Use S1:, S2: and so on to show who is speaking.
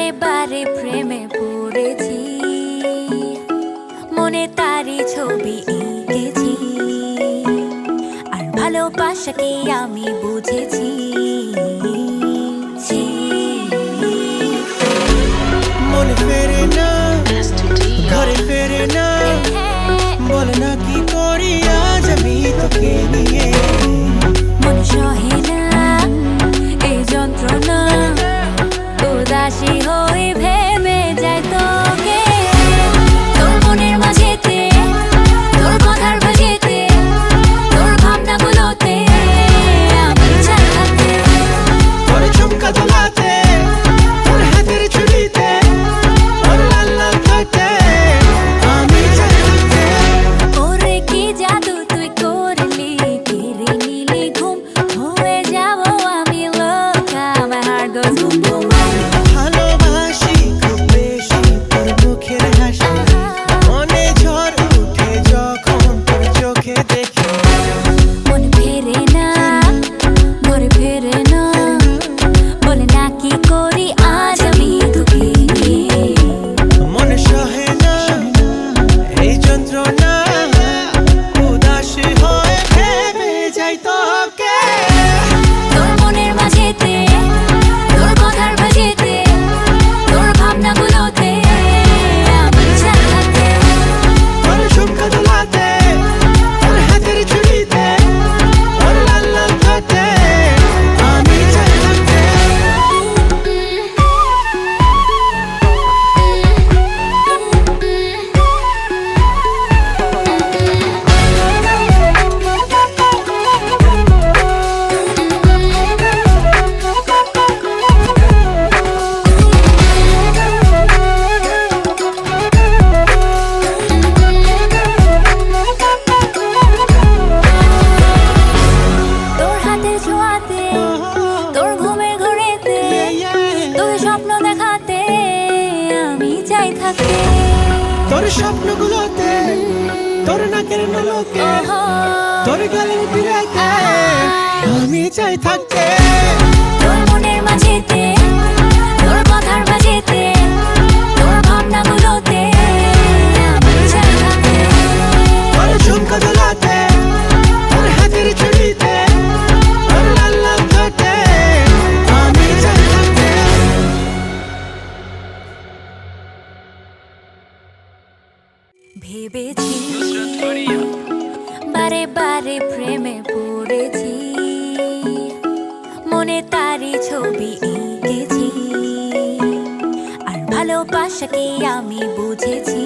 S1: বারে বারে প্রেমে পড়েছি, মনে তারি ছবি এঁকেছি, আর ভালোবাসাকে আমি বুঝেছি।
S2: মনে ফেরে না, ঘরে ফেরে না, বলে না কি করি আজ আমি তোকে নিয়ে।
S1: মন সহে না এই যন্ত্রণা, উদাসী হয়ে ভেবে যায় তোকে। তোর মনের মাঝেতে, তোর কথার বাজেতে, তোর ভাবনাগুলোতে আমি চাই থাকতে।
S2: তোর ঝুমকা দোলাতে, তোর হাতের চুড়িতে, তোর লাল লাল ঠোঁটে আমি চাই থাকতে।
S1: ওরে কি জাদু তুই করলি, কেড়ে নিলি ঘুম, হয়ে যাবো আমি লোকা। My heart goes boom boom boom।
S2: ভালোবাসি খুব বেশি তোর মুখের হাসি, মনে ঝড় উঠে যখন তোর চোখে দেখি।
S1: মন ফেরে না, ঘরে ফেরে না, বলে না কি করি আজ আমি তোকে নিয়ে।
S2: মনে সহে না এই যন্ত্রণা, উদাসী হয়ে ভেবে যাই তোকে।
S1: তোর মনের মাঝেতে, তোর কথার বাজেতে, তোর ভাবনাগুলোতে আমি চাই থাকতে।
S2: তোর ঝুমকা দোলাতে, তোর হাতের চুড়িতে, তোর লাল লাল ঠোঁটে আমি চাই থাকতে।
S1: তোর হাতের ছোঁয়াতে, তোর ঘুমের ঘোরেতে, তোর স্বপ্ন দেখাতে আমি চাই থাকতে।
S2: তোর স্বপ্নগুলোতে, তোর নাকের নলকে, তোর গালের পিড়াইতে আমি চাই থাকতে।
S1: তোর মনের মাঝেতে, তোর কথার বাজেতে, তোর ভাবনাগুলোতে আমি চাই থাকতে।
S2: তোর ঝুমকা দোলাতে, তোর হাতের চুড়িতে, তোর লাল লাল ঠোঁটে আমি চাই থাকতে।
S1: ভেবেছি বারে বারে প্রেমে পড়েছি, মনে তারি ছবি এঁকেছি, আর ভালোবাসাকে আমি বুঝেছি।